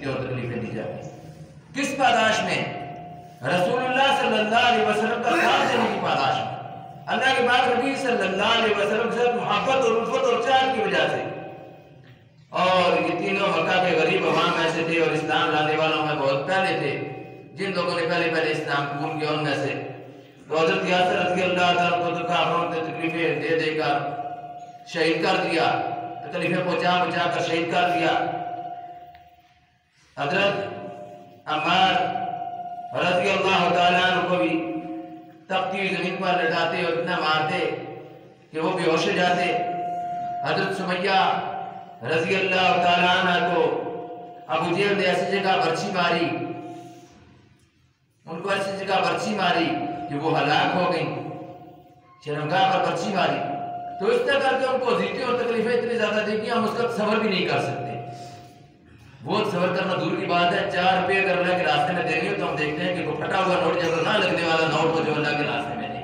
اذیتیں اور تکلیفیں دی جاتی ہیں؟ کس پاداش میں؟ رسول اللہ صلی اللہ علیہ وسلم کا ساتھ دینے کی پاداش میں، اللہ کے پاک نبی صلی اللہ علیہ وسلم کے ساتھ محبت اور الفت اور چاہت کی وجہ سے۔ اور یہ تینوں مکہ کے غریب عوام ایسے تھے اور اسلام لانے والوں میں بہت پہلے تھے، جن لوگوں نے پہلے اسلام قبول کیا ان میں سے تو حضرت یاسر رضی اللہ تعالیٰ کو تو کافروں نے تکلیفیں دے دے کر شہید کر دیا، تکلیفیں پہنچا کر شہید کر دیا۔ حضرت عمار رضی اللہ تعالیٰ عنہ کو بھی تختی ہوئی زمین پر لٹاتے اور اتنا مارتے کہ وہ بے ہوش ہو جاتے۔ حضرت سمیہ رضی اللہ تعالیٰ عنہ کو ابو جہل نے ایسی جگہ برچھی ماری، ان کو ایسی جگہ برچھی ماری کہ وہ ہلاک ہو گئیں، شرمگاہ پر برچھی ماری۔ تو اس طرح کر کے ان کو اذیتیں اور تکلیفیں اتنی زیادہ دی کہ ہم اس کا صبر بھی نہیں کر سکتے۔ بہت صبر کرنا دور کی بات ہے، 4 روپے اگر اللہ کے راستے میں دینے ہو تو ہم دیکھتے ہیں کہ کوئی پھٹا ہوا نوٹ جب نہ لگنے والا نوٹ ہو جو اللہ کے راستے میں دے۔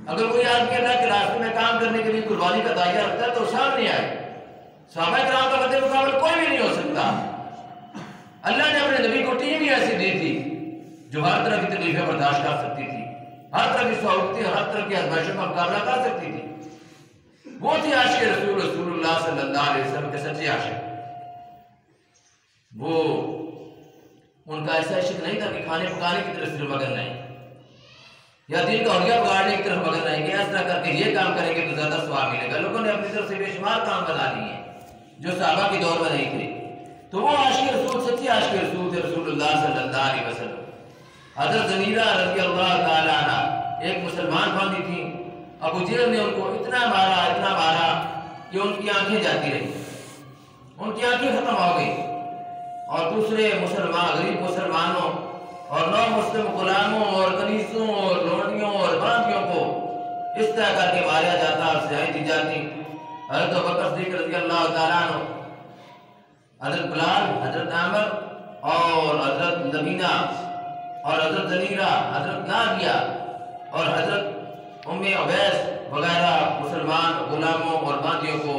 اگر کوئی آدمی اللہ کے راستے میں کام کرنے کے لیے قربانی کا دائرہ رکھتا ہے تو سامنے آئے۔ صحابہ کرام کا مد مقابل کوئی بھی نہیں ہو سکتا۔ اللہ نے اپنے نبی کو ٹیم ہی ایسی دی تھی جو ہر طرح کی تکلیفیں برداشت کر سکتی تھی، ہر طرح کی سہولتیں، ہر طرح کی آزمائشوں کا مقابلہ کر سکتی تھی۔ وہ تھی عاشق رسول اللہ صلی اللہ علیہ وسلم کے سچے عاشق۔ وہ ان کا ایسا عشق نہیں تھا کہ کھانے پکانے کی طرف صرف مگن نہیں، یا دین کا حلیہ بگاڑنے کی طرف مگن نہیں کہ اس طرح کر کے یہ کام کریں گے تو زیادہ ثواب ملے گا۔ لوگوں نے اپنی طرف سے بے شمار کام بنا لیے جو صحابہ کے دور میں نہیں تھے۔ تو وہ عاشق رسول، سچی عاشق رسول تھے رسول اللہ صلی اللہ علیہ وسلم۔ حضرت زنیرہ رضی اللہ تعالیٰ عنہ ایک مسلمان بندی تھی، ابو جہل نے ان کو اتنا مارا کہ ان کی آنکھیں جاتی رہی، ان کی آنکھیں ختم ہو گئی، اور دوسرے غریب مسلمانوں اور نو مسلم غلاموں اور کنیزوں اور لونڈیوں اور باندیوں کو اس طرح کر کے مارا جاتا اور سزائیں دی جاتی۔ حضرت ابوبکر صدیق رضی اللہ تعالیٰ عنہ، حضرت بلال، حضرت عامر اور حضرت لبینہ اور حضرت زنیرہ، حضرت نادیہ اور حضرت ام عبیس وغیرہ مسلمان غلاموں اور باندیوں کو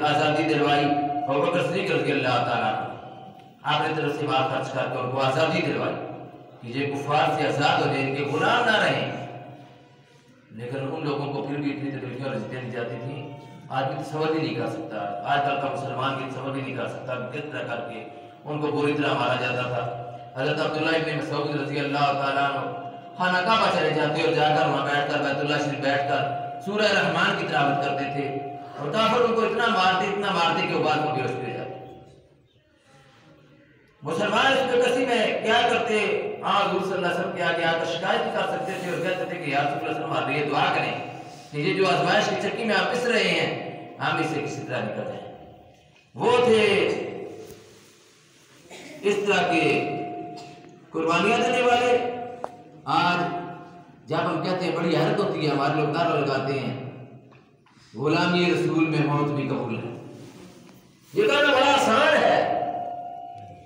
آزادی دلوائی۔ ابوبکر صدیق رضی اللہ تعالیٰ عنہ آپ نے طرف سے مال خرچ کر کے ان کو آزادی دلوائی کہ یہ کفار سے آزاد ہو جائیں، ان کے غلام نہ رہیں۔ لیکن ان لوگوں کو پھر بھی اتنی تکلیفیں اور عزتیں دی جاتی تھیں، آدمی تصور بھی نہیں کر سکتا، آج کل کا مسلمان بھی تصور بھی نہیں کر سکتا کہ کس طرح کر کے ان کو بری طرح مارا جاتا تھا۔ حضرت عبداللہ ابن مسعود رضی اللہ تعالیٰ عنہ خانہ کعبہ چلے جاتے اور جا کر وہاں بیٹھ کر بیت اللہ شریف بیٹھ کر سورہ رحمان کی تلاوت کرتے تھے، اور کافر ان کو اتنا مارتے کہ وہ بعد میں بے ہوش ہو جاتے۔ مسلمان اس بے کسی میں کیا کرتے؟ حضور صلی اللہ علیہ وسلم کے آگے آ کر شکایت بھی کر سکتے تھے اور کہتے تھے کہ یا رسول اللہ صلی اللہ علیہ وسلم ہمارے لیے دعا کریں کہ یہ جو آزمائش کی چکی میں آپ پس رہے ہیں ہم اسے کسی طرح نکل جائیں۔ وہ تھے اس طرح کے قربانیاں دینے والے۔ آج جب ہم کہتے ہیں بڑی حیرت ہوتی ہے، ہمارے لوگ نعرہ لگاتے ہیں غلامی رسول میں موت بھی قبول ہے۔ یہ کہنا بڑا آسان ہے،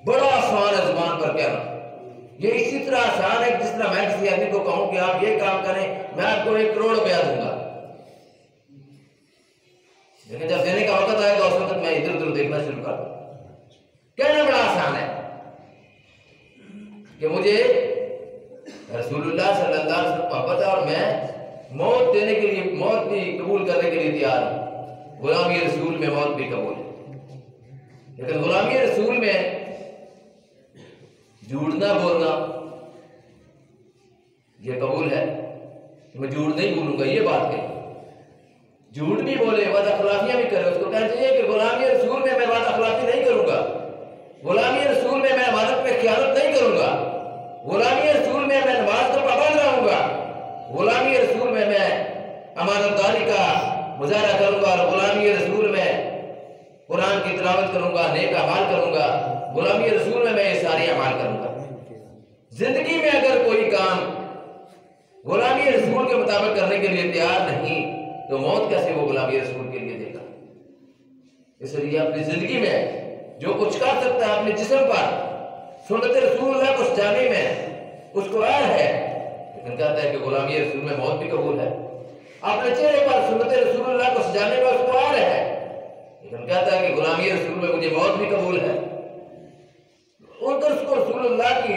بڑا آسان ہے زبان پر کہنا۔ یہ اسی طرح آسان ہے جس طرح میں کسی آدمی کو کہوں کہ آپ یہ کام کریں میں آپ کو 1 کروڑ روپیہ دوں گا، لیکن جب دینے کا وقت آئے گا اس وقت میں ادھر ادھر دیکھنا شروع کر دوں۔ کہنا بڑا آسان ہے کہ مجھے رسول اللہ صلی اللہ علیہ وسلم محبت ہے اور میں موت دینے کے لیے، موت بھی قبول کرنے کے لیے تیار ہوں۔ غلامی رسول میں موت بھی قبول ہے، لیکن غلامی رسول میں جھوٹ نہ بولنا یہ قبول ہے کہ میں جھوٹ نہیں بولوں گا، یہ بات کہی۔ جھوٹ بھی بولے، وعدہ خلافیاں بھی کرے، اس کو کہنا چاہیے کہ غلامی رسول میں میں وعدہ خلافی نہیں کروں گا، غلامی رسول میں میں امانت میں خیانت نہیں کروں گا، غلامی رسول میں میں نماز کا پابند رہوں گا، غلامی رسول میں میں امانت داری کا مظاہرہ کروں گا، اور غلامی رسول میں قرآن کی تلاوت کروں گا، نیک اعمال کروں گا، غلامی رسول میں میں یہ سارے اعمال کروں گا۔ زندگی میں اگر کوئی کام غلامی رسول کے مطابق کرنے کے لیے تیار نہیں تو موت کیسے وہ غلامی رسول کے لیے دے گا؟ اس لیے اپنی زندگی میں جو کچھ کر سکتا ہے اپنے جسم پر سنت رسول اللہ کو سجانے میں اس کو عار ہے، لیکن کہتا ہے کہ غلامی رسول میں موت بھی قبول ہے۔ اپنے چہرے پر سنت رسول اللہ کو سجانے میں اس کو عار ہے، لیکن کہتا ہے کہ غلامی رسول میں مجھے موت بھی قبول ہے۔ رسول اللہ کی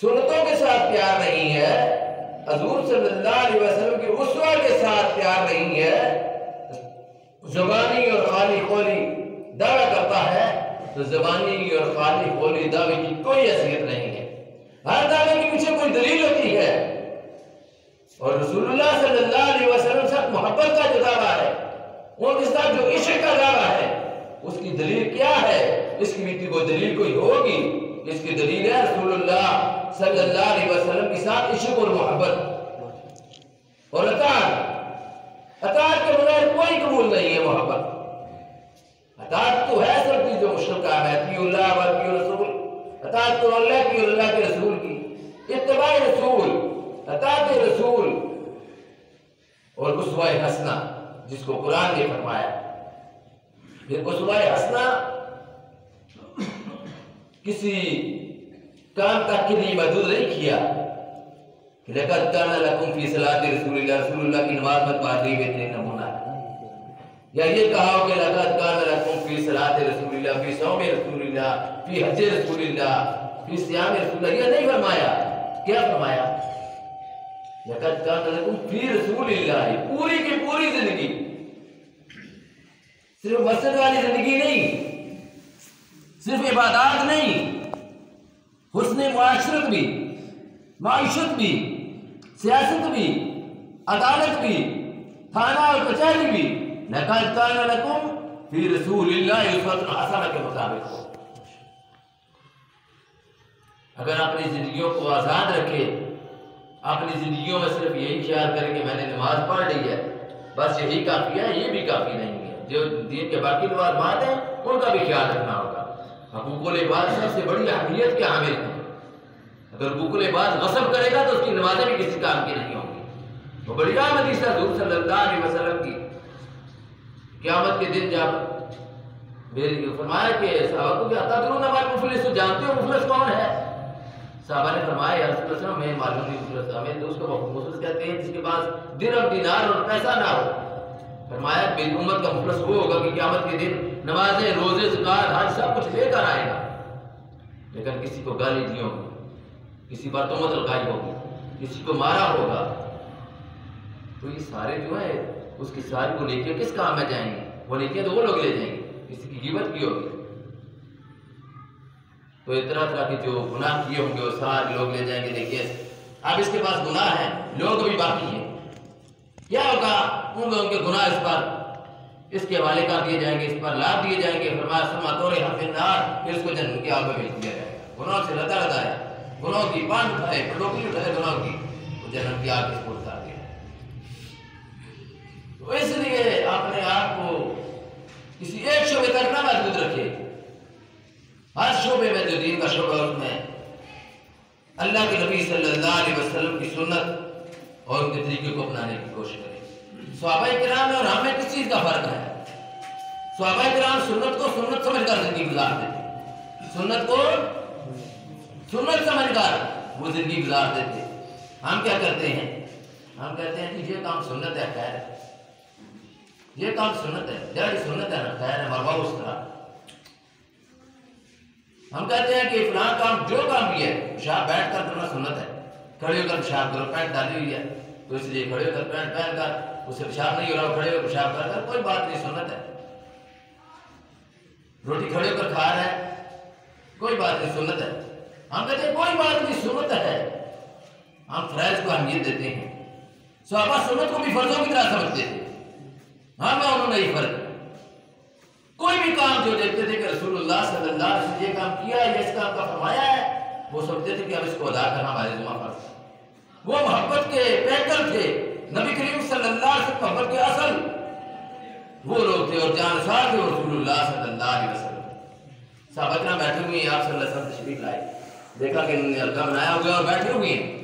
سنتوں کے ساتھ پیار نہیں ہے، حضور صلی اللہ علیہ وسلم کی اسوہ کے ساتھ پیار نہیں ہے، زبانی اور خالی قولی دعویٰ کرتا ہے، تو زبانی اور خالی قولی دعوے کی کوئی حیثیت نہیں ہے۔ ہر دعوے کے پیچھے کوئی دلیل ہوتی ہے، اور رسول اللہ صلی اللہ علیہ وسلم سے محبت کا جو دعویٰ ہے، ان کے ساتھ جو عشق کا دعویٰ ہے، اس کی دلیل کیا ہے؟ اس کی بھی کوئی دلیل کوئی ہوگی۔ اس کی دلیل ہے رسول اللہ صلی اللہ علیہ وسلم کے ساتھ عشق اور محبت اور اطاعت کے بغیر کوئی قبول نہیں ہے محبت۔ اطاعت تو ہے سب کی جو مشترکہ ہے، اطیعوا اللہ و اطیعوا الرسول، اطاعت تو اللہ کی اور اللہ کے رسول کی، اتباع رسول، اطاعت رسول اور اسوہ حسنہ جس کو قرآن نے فرمایا۔ پھر اسوہ حسنہ کسی کام تک کے لیے محدود نہیں کیا کہ لقد کان لکم فی صلاۃ رسول اللہ، رسول اللہ کی نماز میں تمہارے لیے بہترین نمونہ ہے، یا یہ کہا ہو کہ لقد کان لکم فی صلاۃ رسول اللہ، فی صوم رسول اللہ، فی حج رسول اللہ، فی صیام رسول اللہ، یہ نہیں فرمایا۔ کیا فرمایا؟ لقد کان لکم فی رسول اللہ، پوری کی پوری زندگی، صرف مسجد والی زندگی نہیں، صرف عبادات نہیں، حسن معاشرت بھی، معیشت بھی، سیاست بھی، عدالت بھی، تھانہ اور کچہری بھی، لقد کان لکم فی رسول اللہ اسوۃ حسنہ کے مطابق ہو۔ اگر اپنی زندگیوں کو آزاد رکھے، اپنی زندگیوں میں صرف یہی خیال کریں کہ میں نے نماز پڑھ لی ہے، بس یہی کافی ہے، یہ بھی کافی نہیں ہے۔ جو دین کے باقی لوازمات ہیں ان کا بھی خیال رکھنا ہوگا۔ حقوق العباد سب سے بڑی اہمیت کے حامل ہیں۔ اگر حقوق العباد غصب کرے گا تو اس کی نمازیں بھی کسی کام کی نہیں ہوں گی۔ وہ بڑی اہم حدیث ہے حضور صلی اللہ علیہ وسلم کی، قیامت کے دن جب فرمایا کہ صحابہ کو کہ اتدرون ما المفلس، جانتے ہو مفلس کون ہے؟ صحابہ نے فرمایا یا رسول اللہ ہمیں معلوم نہیں مفلس، ہمیں تو اس کو مفلس کہتے ہیں جس کے پاس درہم دینار اور پیسہ نہ ہو۔ فرمایا کہ امت کا مفلس وہ ہوگا کہ قیامت کے دن نمازیں، روزے، زکات، حج سب کچھ لے کر آئے گا، لیکن کسی کو گالی دی ہوگی، کسی پر تہمت لگائی ہوگی، کسی کو مارا ہوگا، تو یہ سارے جو ہے اس کی ساری وہ نیکیاں کس کام میں جائیں گے؟ وہ نیکیاں تو وہ لوگ لے جائیں گے، کسی کی غیبت کی ہوگی، تو طرح طرح کے جو گناہ کیے ہوں گے وہ سارے لوگ لے جائیں گے۔ دیکھیے اب اس کے پاس گناہ ہے، لوگ بھی باقی ہیں، کیا ہوگا؟ ان لوگوں کے گناہ اس پر اس کے حوالے کر دیے جائیں گے، اس پر لاد دیے جائیں گے۔ فرمایا ثم طرح فی النار، پھر اس کو جہنم کی آگ میں بھیج دیا جائے گا۔ گناہوں سے لدا لدایا، گناہوں کی پان اٹھائے، پٹوکی اٹھائے گناہوں کی، وہ جہنم کی آگ اس کو اتار دیا۔ تو اس لیے اپنے آپ کو کسی ایک شعبے تک نہ محدود رکھے، ہر شعبے میں جو دین کا شعبہ ہے اس میں اللہ کے نبی صلی اللہ علیہ وسلم کی سنت اور ان کے طریقے کو اپنانے کی کوشش کرے۔ صحابہ کرام میں اور ہم میں کس چیز کا فرق ہے؟ صحابہ کرام سنت کو سنت سمجھ کر زندگی گزارتے تھے، سنت کو سنت سمجھ کر وہ زندگی گزارتے تھے۔ ہم کیا کرتے ہیں؟ ہم کہتے ہیں کہ یہ کام سنت ہے، خیر ہے، یہ کام سنت ہے، جڑی سنت ہے نا، خیر ہے، مرواؤ اس طرح۔ ہم کہتے ہیں کہ فلاں کام جو کام بھی ہے، پیشاب بیٹھ کر کرنا سنت ہے، کھڑے ہو کر پیشاب کرو، پینٹ ڈالی ہوئی ہے تو اس لیے کھڑے ہو کر پینٹ پہن کر، اس سے پیشاب نہیں ہو رہا، کھڑے ہو کر پیشاب کر کر، کوئی بات نہیں، سنت ہے۔ روٹی کھڑے ہو کر کھا رہا ہے، کوئی بات نہیں، سنت ہے۔ ہم کہتے ہیں کوئی بات نہیں، سنت ہے۔ ہم فرائض کو اہمیت دیتے ہیں۔ صحابہ سنت کو بھی فرضوں کی طرح سمجھتے تھے، ہم انہوں نے یہ فرق۔ کوئی بھی کام جو دیکھتے تھے کہ رسول اللہ صلی اللہ علیہ وسلم یہ کام کیا ہے، یہ اس کام کا فرمایا ہے، وہ سمجھتے تھے کہ اب اس کو ادا کرنا ہمارے ذمہ فرض ہے۔ وہ محبت کے پیکر تھے، نبی کریم صلی اللہ علیہ وسلم محبت کے اصل وہ لوگ تھے اور جانسار تھے رسول اللہ صلی اللہ علیہ وسلم۔ صحابہ کرام بیٹھے ہوئے ہیں، آپ صلی اللہ علیہ وسلم تشریف لائے، دیکھا کہ انہوں نے حلقہ بنایا ہوا اور بیٹھے ہوئے ہیں۔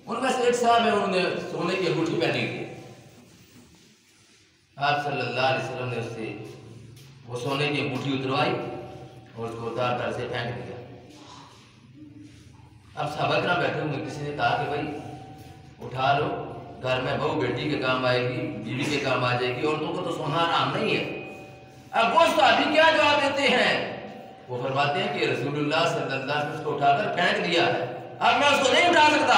ان میں سے ایک صاحب ہے، انہوں نے سونے کی انگوٹھی پہنی ہوئی ہے۔ آپ صلی اللہ علیہ وسلم نے اس سے وہ سونے کی انگوٹھی اتروائی اور اس کو اتار کر سے پھینک دیا۔ اب صحابہ کرام بیٹھے ہوئے، کسی نے کہا کہ بھائی اٹھا لو، گھر میں بہو بیٹی کے کام آئے گی، بیوی کے کام آ جائے گی، عورتوں کو تو سونا حرام نہیں ہے۔ اب وہ صحابی کیا جواب دیتے ہیں وہ فرماتے ہیں کہ رسول اللہ صلی اللہ علیہ وسلم نے اس کو اٹھا کر پھینک دیا ہے، اب میں اس کو نہیں اٹھا سکتا۔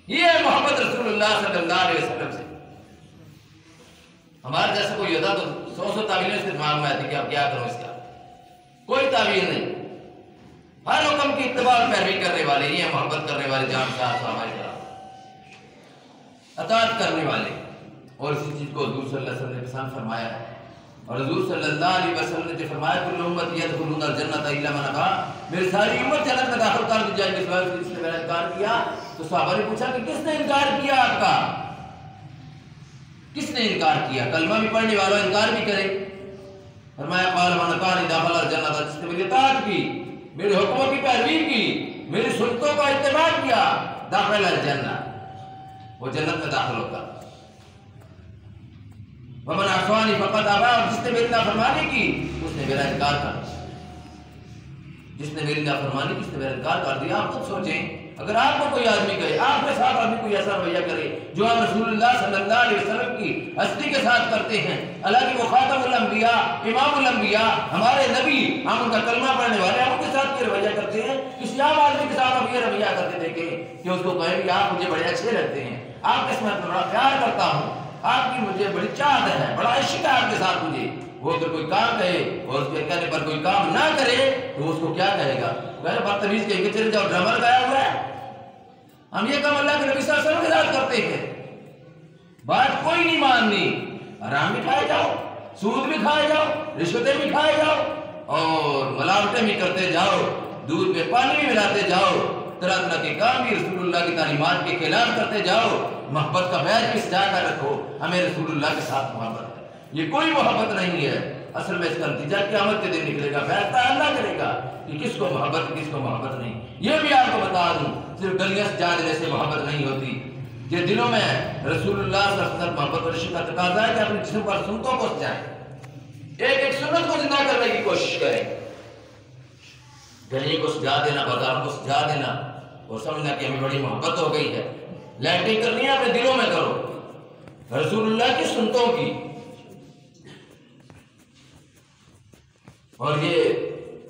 یہ ہے محبت رسول اللہ صلی اللہ علیہ وسلم سے۔ ہمارے جیسے کوئی ہوتا تو 100 تعویلیں اس کے دماغ میں آتی کہ اب کیا کروں اس کا، کوئی تعویل نہیں۔ ہر حکم کی اتباع اور پیروی کرنے والے، یہ محبت کرنے والے جان صاحب ہمارے طرح اطاعت کرنے والے، اور اسی چیز کو حضور صلی اللہ علیہ وسلم نے پسند فرمایا ہے۔ اور حضور صلی اللہ علیہ وسلم نے جو فرمایا کل امتی یدخلون الجنۃ الا من ابا، میری ساری امت جنت میں داخل کر دی جائے گی سوائے اس نے میرا انکار کیا۔ تو صحابہ نے پوچھا کہ کس نے انکار کیا آپ کا، کس نے انکار کیا؟ کلمہ بھی پڑھنے والا انکار بھی کرے۔ فرمایا قال من اطاعنی دخل الجنۃ، جس نے میری اطاعت کی، میرے حکموں کی پیروی کی، میری سنتوں کا اتباع کیا، داخل الجنہ، وہ جنت میں داخل ہوگا۔ ومن عصانی فقد ابا، اور جس نے میری نافرمانی کی اس نے میرا انکار کر دیا، جس نے میری نافرمانی کی اس نے میرا انکار کر دیا۔ آپ خود سوچیں، اگر آپ کو کوئی آدمی کہے، آپ کے ساتھ آدمی کوئی ایسا رویہ کرے جو آپ رسول اللہ صلی اللہ علیہ وسلم کی ہستی کے ساتھ کرتے ہیں، اللہ کی وہ خاتم الانبیاء، امام الانبیاء، ہمارے نبی، ہم ان کا کلمہ پڑھنے والے، ہم ان کے ساتھ یہ رویہ کرتے ہیں، کسی عام آدمی کے ساتھ آپ یہ رویہ کرتے دیکھیں کہ اس کو کہیں کہ آپ مجھے بڑے اچھے لگتے ہیں، آپ کے ساتھ میں بڑا پیار کرتا ہوں، آپ کی مجھے بڑی چاہت ہے، بڑا عشق ہے آپ کے ساتھ مجھے، وہ اگر کوئی کام کہے اور اس کے کہنے پر کوئی کام نہ کرے تو اس کو کیا کہے گا؟ بدتمیز کہیں گے چلے جاؤ ڈرامہ لگایا ہوا ہے۔ ہم یہ کام اللہ کے نبی صلی اللہ علیہ وسلم کے ساتھ کرتے ہیں، بات کوئی نہیں ماننی، حرام بھی کھائے جاؤ، سود بھی کھائے جاؤ، رشوتیں بھی کھائے جاؤ اور ملاوٹیں بھی کرتے جاؤ، دودھ میں پانی بھی ملاتے جاؤ، طرح طرح کے کام بھی رسول اللہ کی تعلیمات کے خلاف کرتے جاؤ، محبت کا بیج بھی سجا کر رکھو، ہمیں رسول اللہ کے ساتھ محبت ہے۔ یہ کوئی محبت نہیں ہے، اصل میں اس کا نتیجہ قیامت کے دن نکلے گا، فیصلہ اللہ کرے گا کہ کس کو محبت کس کو محبت نہیں۔ یہ بھی آپ کو بتا دوں، صرف گلیاں سجا دینے سے محبت نہیں ہوتی، یہ دلوں میں رسول اللہ صلی اللہ علیہ وسلم محبت اور عشق کا تقاضا ہے کہ اپنے جسم پر سنتوں کو سجائیں، ایک ایک سنت کو زندہ کرنے کی کوشش کریں۔ گلیوں کو سجا دینا، بازاروں کو سجا دینا اور سمجھنا کہ ہمیں بڑی محبت ہو گئی ہے، لائٹنگ کرنی ہے اپنے دلوں میں کرو رسول اللہ کی سنتوں کی۔ اور یہ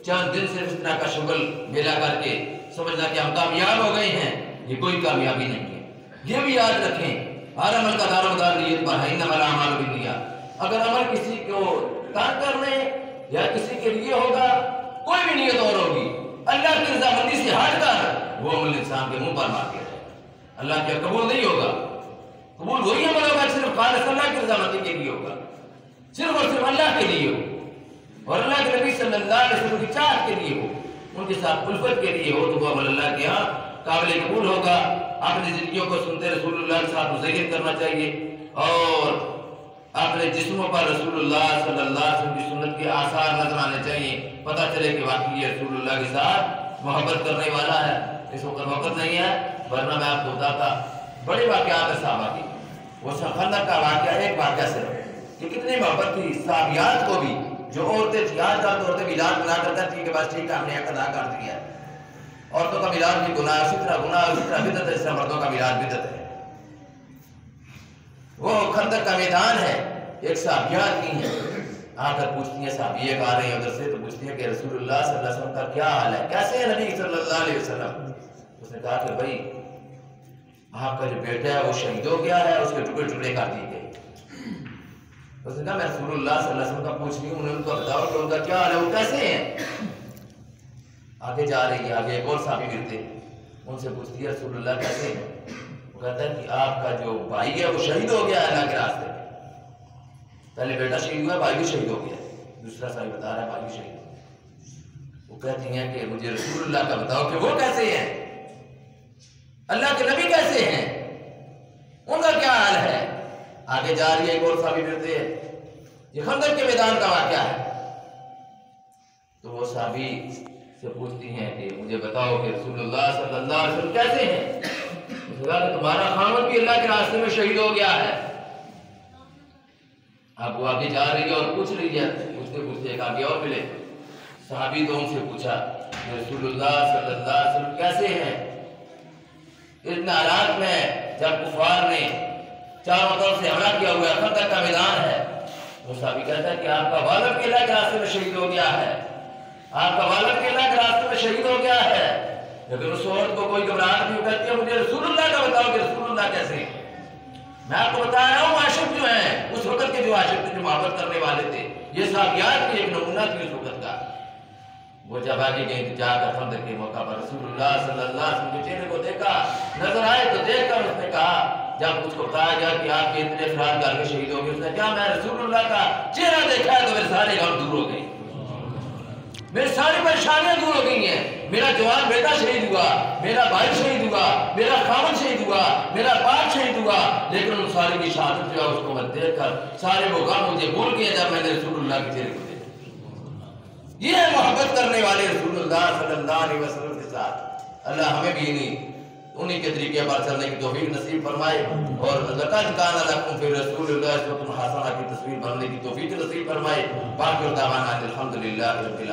چند دن صرف اس طرح کا شغل میلا کر کے سمجھنا کہ ہم کامیاب ہو گئے ہیں، یہ کوئی کامیابی نہیں ہے۔ یہ بھی یاد رکھیں، ہر عمل کا دار و مدار نیت پر ہے، انما الاعمال بالنیات۔ اگر عمل کسی کو تنگ کرنے یا کسی کے لیے ہوگا، کوئی بھی نیت اور ہوگی، اللہ کی رضامندی سے ہٹ کر وہ عمل انسان کے منہ پر مار دیا جائے، اللہ کے قبول نہیں ہوگا۔ قبول وہی عمل ہوگا صرف خالص اللہ کی رضامندی کے لیے ہوگا، صرف اور صرف اللہ کے لیے ہو اور اللہ کے نبی صلی اللہ علیہ وسلم کی چاہت کے لیے ہو، ان کے ساتھ الفت کے لیے ہو، تو وہ عمل اللہ کے ہاں قابل قبول ہوگا۔ اپنی زندگیوں کو سنتے رسول اللہ کے ساتھ مزین کرنا چاہیے اور اپنے جسموں پر رسول اللہ صلی اللہ علیہ وسلم کی سنت کے آثار نظر آنے چاہیے، پتہ چلے کہ واقعی یہ رسول اللہ کے ساتھ محبت کرنے والا ہے۔ اس وقت نہیں ہے، ورنہ میں آپ کو بتاتا بڑے واقعات ہیں صحابہ کی۔ وہ خندق کا واقعہ ایک واقعہ صرف کہ کتنی محبت تھی صحابیات کو بھی، جو عورتیں تھیں، آج کل عورتیں میلاد بنا کرتا تھی کہ بس ٹھیک ہے ہم نے ایک ادا کر دیا ہے، عورتوں کا میلاد بھی گناہ، اسی طرح گناہ اسی طرح بدعت ہے، اس طرح مردوں کا میلاد بدعت ہے۔ وہ خندق کا میدان ہے، ایک صحابیات کی ہیں، آ کر پوچھتی ہیں، صحابی ایک آ رہے ہیں ادھر سے، تو پوچھتی ہیں کہ رسول اللہ صلی اللہ علیہ وسلم کا کیا حال ہے، کیسے ہے نبی صلی اللہ علیہ وسلم؟ اس نے کہا کہ بھائی آپ کا جو بیٹا ہے وہ شہید ہو گیا ہے، اس کے ٹکڑے ٹکڑے کر دیے گئے۔ اس نے کہا میں رسول اللہ صلی اللہ علیہ وسلم کا پوچھ رہی ہوں، انہیں ان کو بتاؤ کہ ان کا کیا حال ہے، وہ کیسے ہیں؟ آگے جا رہی ہے، آگے ایک اور صحابی ملتے، ان سے پوچھتی ہے رسول اللہ کیسے ہیں؟ وہ کہتا ہے کہ آپ کا جو بھائی ہے وہ شہید ہو گیا ہے اللہ کے راستے میں، پہلے بیٹا شہید ہوا، بھائی بھی شہید ہو گیا، دوسرا صحابی بتا رہا ہے بھائی بھی شہید ہو گیا۔ وہ کہتی ہیں کہ مجھے رسول اللہ کا بتاؤ کہ وہ کیسے ہیں، اللہ کے نبی کیسے ہیں، ان کا کیا حال ہے؟ آگے جا رہی ہے، ایک اور صحابی ملتے ہیں، یہ خندق کے میدان کا واقعہ ہے۔ تو وہ صحابی سے پوچھتی ہیں کہ مجھے بتاؤ کہ رسول اللہ صلی اللہ علیہ وسلم کیسے ہیں؟ اس نے کہا کہ تمہارا خامد بھی اللہ کے راستے میں شہید ہو گیا ہے۔ اب وہ آگے جا رہی ہے اور پوچھ رہی ہے، پوچھتے پوچھتے ایک آگے اور ملے، صحابی تو ان سے پوچھا کہ رسول اللہ صلی اللہ علیہ وسلم کیسے ہیں؟ اتنے حالات میں جب کفار نے چاروں طرف سے حملہ کیا ہوا ہے، خندق کا میدان ہے، وہ صحابی کہتا ہے کہ آپ کا والد بھی اللہ کے راستے میں شہید ہو گیا ہے۔ آپ کا والد بھی اللہ کے راستے میں شہید ہو گیا ہے، لیکن اس عورت کو کوئی گھبراہٹ نہیں کہتی ہے مجھے رسول اللہ کا بتاؤ کہ رسول اللہ کیسے ہیں۔ میں آپ کو بتا رہا ہوں عاشق جو ہیں اس وقت کے جو عاشق تھے جو محبت کرنے والے تھے، یہ صحابیات کی ایک نمونہ تھی اس وقت کا۔ وہ جب آگے گئی جا کر خندق کے موقع پر رسول اللہ صلی اللہ علیہ وسلم کے چہرے کو دیکھا، نظر آئے تو دیکھ کر اس نے کہا، جب اس کو بتایا گیا کہ آپ کے اتنے افراد گھر کے شہید ہو گئے، اس نے کہا میں رسول اللہ کا چہرہ دیکھا ہے تو میرے سارے غم دور ہو گئے، میری ساری پریشانیاں دور ہو گئی ہیں، میرا جوان بیٹا شہید ہوا، میرا بھائی شہید ہوا، میرا خاوند شہید ہوا، میرا باپ شہید ہوا، لیکن ان سارے کی شہادت جو ہے اس کو میں دیکھ کر سارے وہ غم مجھے بھول گئے جب میں نے رسول اللہ کے چہرے کو دیکھا۔ یہ ہے محبت کرنے والے رسول اللہ صلی اللہ علیہ وسلم کے ساتھ۔ اللہ ہمیں بھی انہی کے طریقے پر چلنے کی توفیق نصیب فرمائے، اور لَقَدْ كَانَ لَكُمْ فِي رَسُولِ اللَّهِ أُسْوَةٌ حَسَنَةٌ کی تصویر بننے کی توفیق نصیب فرمائے۔ باقی دعوانا الحمدللہ رب العالمین۔